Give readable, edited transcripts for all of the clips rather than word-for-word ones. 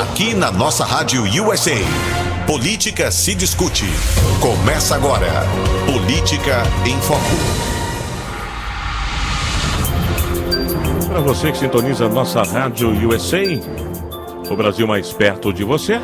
Aqui na nossa Rádio USA, política se discute. Começa agora, Política em Foco. Para você que sintoniza a nossa Rádio USA, o Brasil mais perto de você.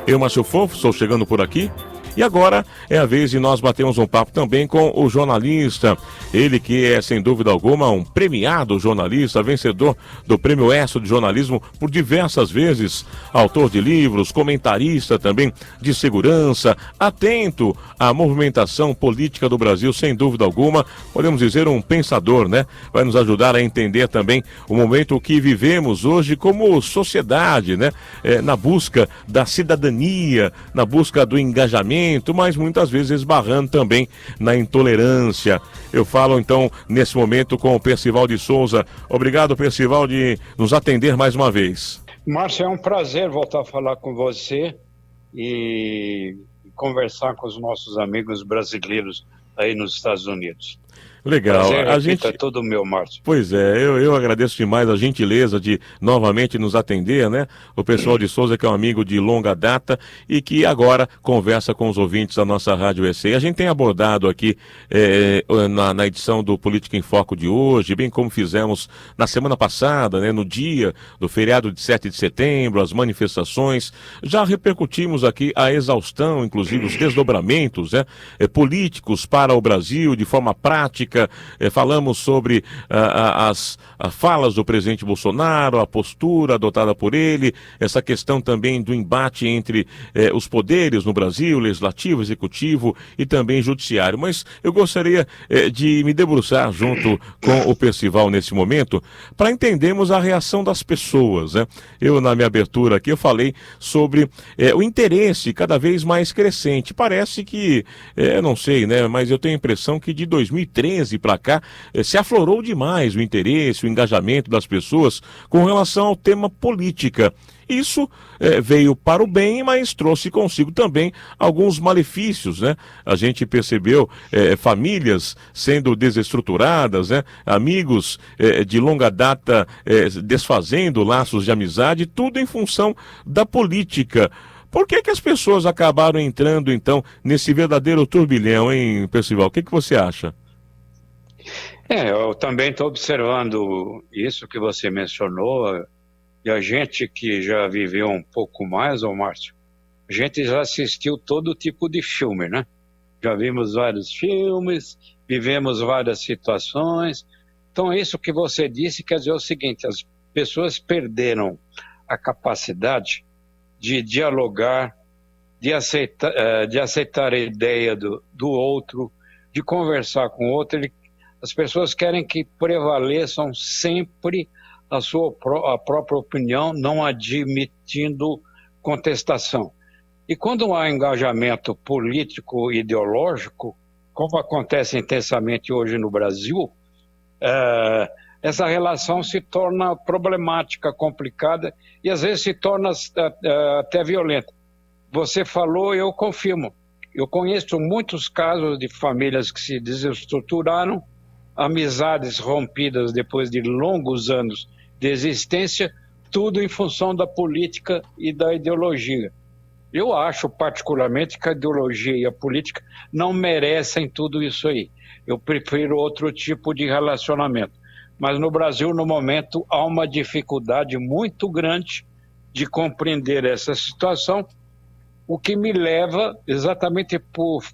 Eu, Márcio Fofo, estou chegando por aqui. E agora é a vez de nós batermos um papo também com o jornalista. Ele que é, sem dúvida alguma, um premiado jornalista, vencedor do Prêmio ESSO de Jornalismo por diversas vezes. Autor de livros, comentarista também de segurança, atento à movimentação política do Brasil, sem dúvida alguma. Podemos dizer um pensador, né? Vai nos ajudar a entender também o momento que vivemos hoje como sociedade, né? Na busca da cidadania, na busca do engajamento, mas muitas vezes esbarrando também na intolerância. Eu falo então nesse momento com o Percival de Souza. Obrigado, Percival, de nos atender mais uma vez. Márcio, é um prazer voltar a falar com você e conversar com os nossos amigos brasileiros aí nos Estados Unidos. Legal. A gente é todo meu, Márcio. Pois é, eu agradeço demais a gentileza de novamente nos atender, né? O pessoal de Souza, que é um amigo de longa data e que agora conversa com os ouvintes da nossa Rádio USA. A gente tem abordado aqui na edição do Política em Foco de hoje, bem como fizemos na semana passada, né? No dia do feriado de 7 de setembro, as manifestações. Já repercutimos aqui a exaustão, inclusive os desdobramentos, né? Políticos para o Brasil de forma prática. Falamos sobre as falas do presidente Bolsonaro, a postura adotada por ele, essa questão também do embate entre os poderes no Brasil, legislativo, executivo e também judiciário. Mas eu gostaria de me debruçar junto com o Percival nesse momento para entendermos a reação das pessoas, né? Eu, na minha abertura aqui, eu falei sobre o interesse cada vez mais crescente. Parece que, não sei, né? Mas eu tenho a impressão que de 2013 para cá, se aflorou demais o interesse, o engajamento das pessoas com relação ao tema política. Isso veio para o bem, mas trouxe consigo também alguns malefícios, né? A gente percebeu famílias sendo desestruturadas, né? Amigos de longa data desfazendo laços de amizade, tudo em função da política. Por que as pessoas acabaram entrando, então, nesse verdadeiro turbilhão, hein, Percival? O que você acha? Eu também estou observando isso que você mencionou, e a gente que já viveu um pouco mais, Márcio, a gente já assistiu todo tipo de filme, né? Já vimos vários filmes, vivemos várias situações. Então, isso que você disse quer dizer o seguinte: as pessoas perderam a capacidade de dialogar, de aceitar a ideia do outro, de conversar com o outro. As pessoas querem que prevaleçam sempre a própria opinião, não admitindo contestação. E quando há engajamento político ideológico, como acontece intensamente hoje no Brasil, essa relação se torna problemática, complicada e às vezes se torna até violenta. Você falou, eu confirmo. Eu conheço muitos casos de famílias que se desestruturaram, amizades rompidas depois de longos anos de existência, tudo em função da política e da ideologia. Eu acho particularmente que a ideologia e a política não merecem tudo isso aí. Eu prefiro outro tipo de relacionamento. Mas no Brasil, no momento, há uma dificuldade muito grande de compreender essa situação, o que me leva, exatamente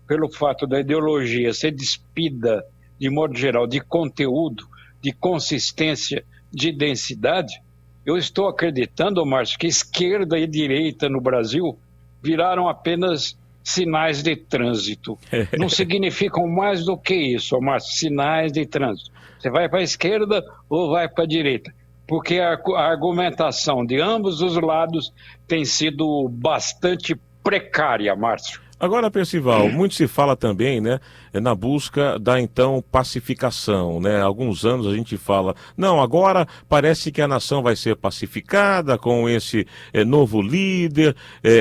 pelo fato da ideologia ser despida, de modo geral, de conteúdo, de consistência, de densidade. Eu estou acreditando, Márcio, que esquerda e direita no Brasil viraram apenas sinais de trânsito. Não significam mais do que isso, Márcio, sinais de trânsito. Você vai para a esquerda ou vai para a direita? Porque a argumentação de ambos os lados tem sido bastante precária, Márcio. Agora, Percival, muito se fala também, né, na busca da, então, pacificação, né? Há alguns anos a gente fala, não, agora parece que a nação vai ser pacificada com esse novo líder,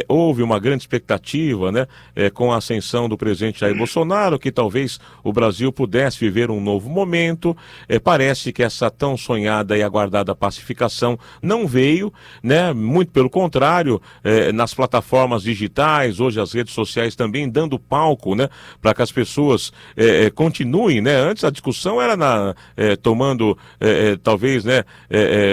houve uma grande expectativa, né, com a ascensão do presidente Jair Bolsonaro, que talvez o Brasil pudesse viver um novo momento, parece que essa tão sonhada e aguardada pacificação não veio, né, muito pelo contrário, nas plataformas digitais, hoje as redes sociais também dando palco, né, para que as pessoas continuem, né? Antes a discussão era tomando talvez, né,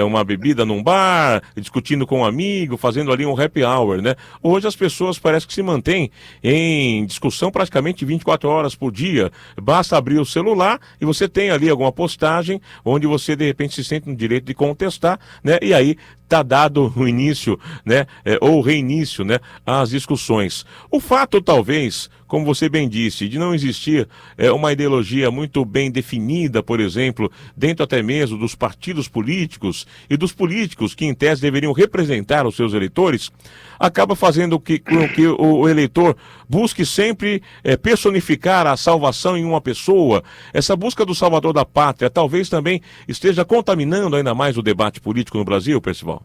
uma bebida num bar, discutindo com um amigo, fazendo ali um happy hour, né? Hoje as pessoas parece que se mantêm em discussão praticamente 24 horas por dia. Basta abrir o celular e você tem ali alguma postagem onde você de repente se sente no direito de contestar, né? E aí está dado o início, né, ou reinício, né, às discussões. O fato, talvez, como você bem disse, de não existir uma ideologia muito bem definida, por exemplo, dentro até mesmo dos partidos políticos e dos políticos que, em tese, deveriam representar os seus eleitores, acaba fazendo com que o eleitor busque sempre personificar a salvação em uma pessoa. Essa busca do salvador da pátria talvez também esteja contaminando ainda mais o debate político no Brasil, Percival?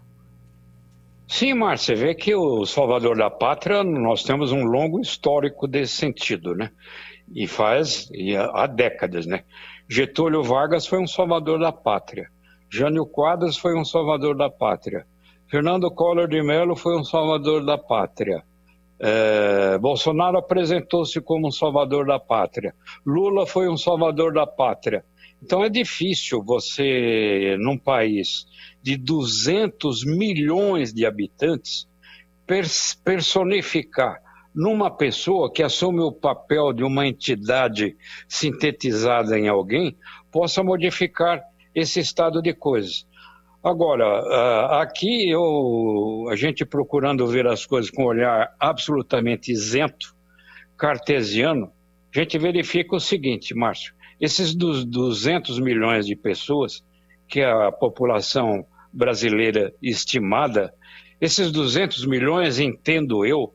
Sim, Márcio, você vê que o salvador da pátria, nós temos um longo histórico desse sentido, né? E há décadas, né? Getúlio Vargas foi um salvador da pátria. Jânio Quadros foi um salvador da pátria. Fernando Collor de Mello foi um salvador da pátria. Bolsonaro apresentou-se como um salvador da pátria. Lula foi um salvador da pátria. Então é difícil você, num país de 200 milhões de habitantes, personificar numa pessoa que assume o papel de uma entidade sintetizada em alguém, possa modificar esse estado de coisas. Agora, aqui a gente procurando ver as coisas com um olhar absolutamente isento, cartesiano, a gente verifica o seguinte, Márcio, esses 200 milhões de pessoas, que é a população brasileira estimada, esses 200 milhões, entendo eu,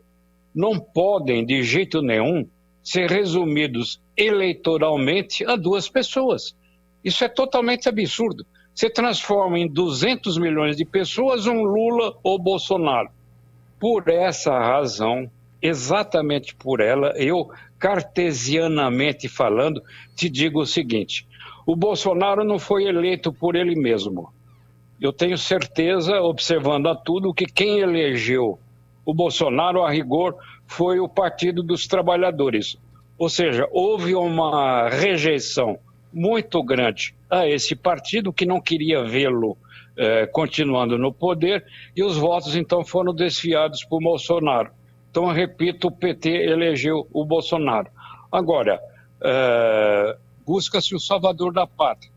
não podem de jeito nenhum ser resumidos eleitoralmente a duas pessoas. Isso é totalmente absurdo. Você transforma em 200 milhões de pessoas um Lula ou Bolsonaro. Por essa razão, exatamente por ela, eu, cartesianamente falando, te digo o seguinte: o Bolsonaro não foi eleito por ele mesmo. Eu tenho certeza, observando a tudo, que quem elegeu o Bolsonaro, a rigor, foi o Partido dos Trabalhadores. Ou seja, houve uma rejeição muito grande a esse partido, que não queria vê-lo continuando no poder, e os votos então foram desviados por Bolsonaro. Então, eu repito, o PT elegeu o Bolsonaro. Agora, busca-se o salvador da pátria.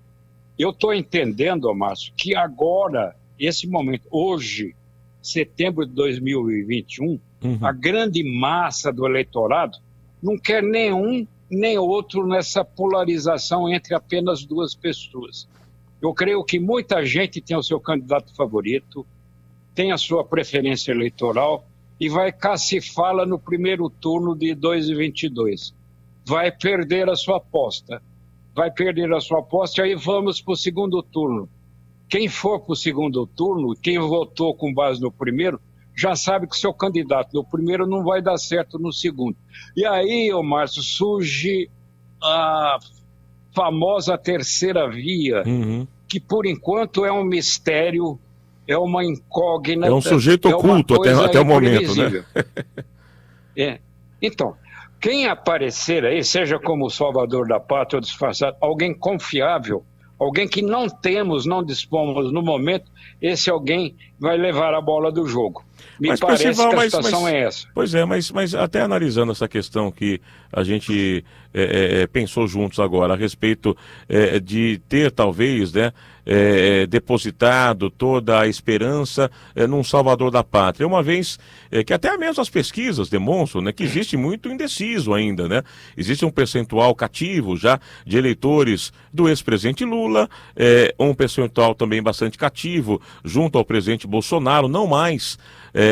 Eu estou entendendo, Márcio, que agora, esse momento, hoje, setembro de 2021, a grande massa do eleitorado não quer nenhum nem outro nessa polarização entre apenas duas pessoas. Eu creio que muita gente tem o seu candidato favorito, tem a sua preferência eleitoral e vai cacifá-la no primeiro turno de 2022. Vai perder a sua aposta. E aí vamos para o segundo turno. Quem for para o segundo turno, quem votou com base no primeiro, já sabe que seu candidato no primeiro não vai dar certo no segundo. E aí, Márcio, surge a famosa terceira via, que por enquanto é um mistério, é uma incógnita. É um sujeito oculto até o momento, né? Então, quem aparecer aí, seja como salvador da pátria ou disfarçado, alguém confiável, alguém que não dispomos no momento, esse alguém vai levar a bola do jogo. Me parece que a situação é essa. Pois é, mas até analisando essa questão que a gente pensou juntos agora, a respeito de ter talvez, né, depositado toda a esperança num salvador da pátria, uma vez que até mesmo as pesquisas demonstram, né, que existe muito indeciso ainda, né? Existe um percentual cativo já de eleitores do ex-presidente Lula, um percentual também bastante cativo junto ao presidente Bolsonaro, não mais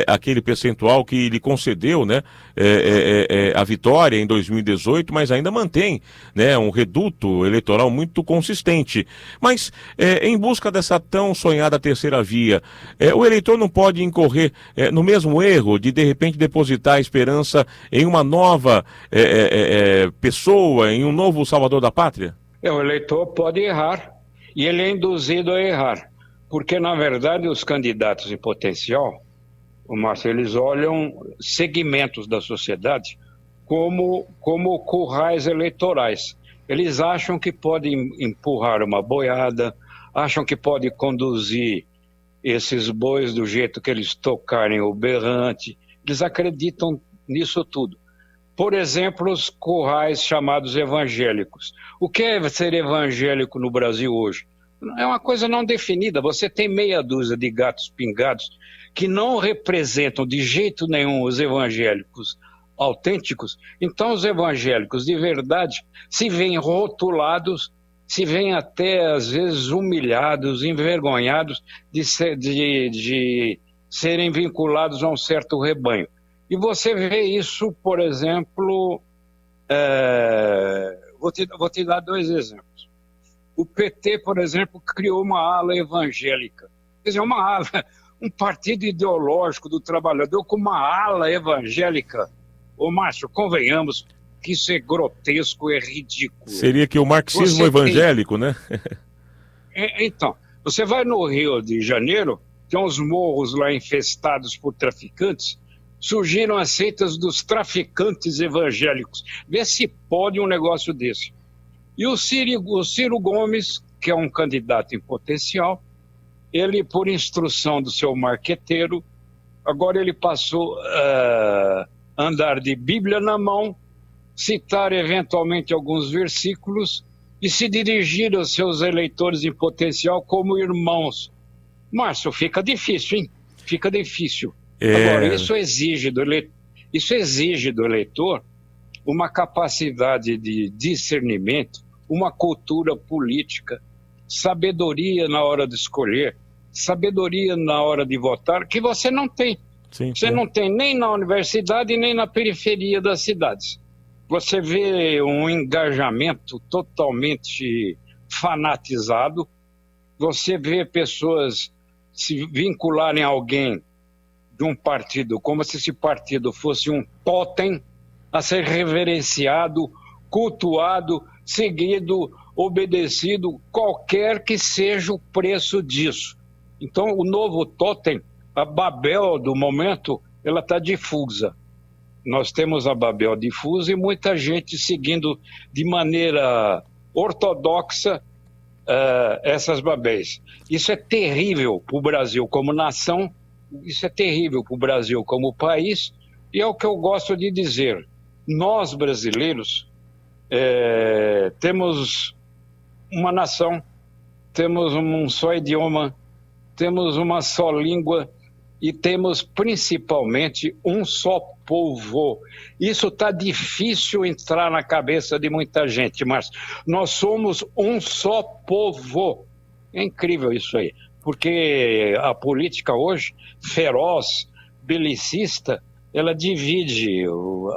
aquele percentual que lhe concedeu, né, a vitória em 2018, mas ainda mantém, né, um reduto eleitoral muito consistente. Mas, em busca dessa tão sonhada terceira via, o eleitor não pode incorrer no mesmo erro de repente, depositar a esperança em uma nova pessoa, em um novo salvador da pátria? O eleitor pode errar, e ele é induzido a errar, porque, na verdade, os candidatos em potencial, Márcio, eles olham segmentos da sociedade como currais eleitorais. Eles acham que podem empurrar uma boiada, acham que pode conduzir esses bois do jeito que eles tocarem o berrante. Eles acreditam nisso tudo. Por exemplo, os currais chamados evangélicos. O que é ser evangélico no Brasil hoje? É uma coisa não definida. Você tem meia dúzia de gatos pingados que não representam de jeito nenhum os evangélicos autênticos. Então, os evangélicos de verdade se veem rotulados, se veem até, às vezes, humilhados, envergonhados de serem vinculados a um certo rebanho. E você vê isso, por exemplo, vou te dar 2 exemplos. O PT, por exemplo, criou uma ala evangélica. Quer dizer, uma ala, um partido ideológico do trabalhador com uma ala evangélica. Ô, Márcio, convenhamos que isso é grotesco, é ridículo. Seria que o marxismo evangélico, né? Então, você vai no Rio de Janeiro, tem uns morros lá infestados por traficantes, surgiram as seitas dos traficantes evangélicos. Vê se pode um negócio desse. E o Ciro Gomes, que é um candidato em potencial, ele, por instrução do seu marqueteiro, agora ele passou a andar de Bíblia na mão, citar eventualmente alguns versículos e se dirigir aos seus eleitores em potencial como irmãos. Márcio, fica difícil, hein? Fica difícil. Agora, isso exige do eleitor uma capacidade de discernimento, uma cultura política, sabedoria na hora de escolher, sabedoria na hora de votar, que você não tem. Sim, você não tem nem na universidade, nem na periferia das cidades. Você vê um engajamento totalmente fanatizado, você vê pessoas se vincularem a alguém de um partido, como se esse partido fosse um tótem a ser reverenciado, cultuado, seguido, obedecido, qualquer que seja o preço disso. Então, o novo tótem, a Babel do momento, ela está difusa. Nós temos a Babel difusa e muita gente seguindo de maneira ortodoxa essas Babéis. Isso é terrível para o Brasil como nação, isso é terrível para o Brasil como país, e é o que eu gosto de dizer. Nós, brasileiros, temos uma nação, temos um só idioma, temos uma só língua e temos principalmente um só povo. Isso está difícil entrar na cabeça de muita gente, mas nós somos um só povo. É incrível isso aí, porque a política hoje, feroz, belicista, ela divide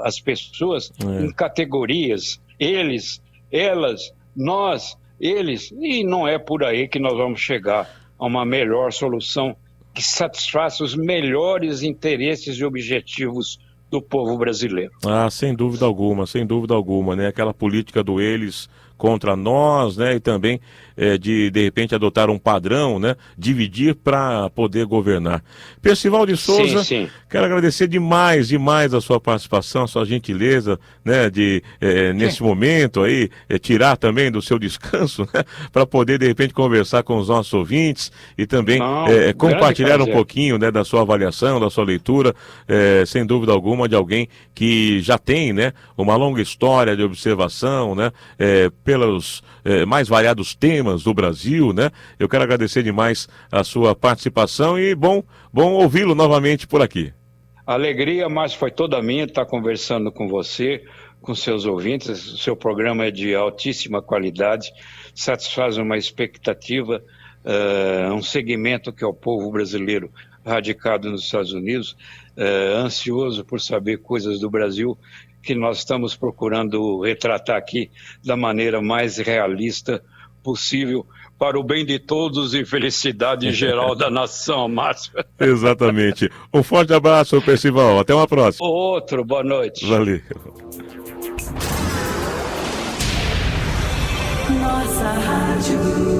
as pessoas em categorias, eles, elas, nós, eles, e não é por aí que nós vamos chegar a uma melhor solução que satisfaça os melhores interesses e objetivos do povo brasileiro. Sem dúvida alguma, né? Aquela política do eles contra nós, né? E também de repente adotar um padrão, né? Dividir para poder governar. Percival de Souza, sim. Quero agradecer demais a sua participação, a sua gentileza, né? Nesse momento aí, tirar também do seu descanso, né? Para poder de repente conversar com os nossos ouvintes e também compartilhar um pouquinho, né? Da sua avaliação, da sua leitura, sem dúvida alguma, de alguém que já tem, né? Uma longa história de observação, né? Pelos mais variados temas do Brasil, né? Eu quero agradecer demais a sua participação e bom ouvi-lo novamente por aqui. A alegria, mas foi toda minha estar conversando com você, com seus ouvintes. O seu programa é de altíssima qualidade, satisfaz uma expectativa um segmento que é o povo brasileiro radicado nos Estados Unidos, ansioso por saber coisas do Brasil, que nós estamos procurando retratar aqui da maneira mais realista possível, para o bem de todos e felicidade geral da nação, Márcio. Exatamente. Um forte abraço, Percival. Até uma próxima. Outro, boa noite. Valeu. Nossa Rádio.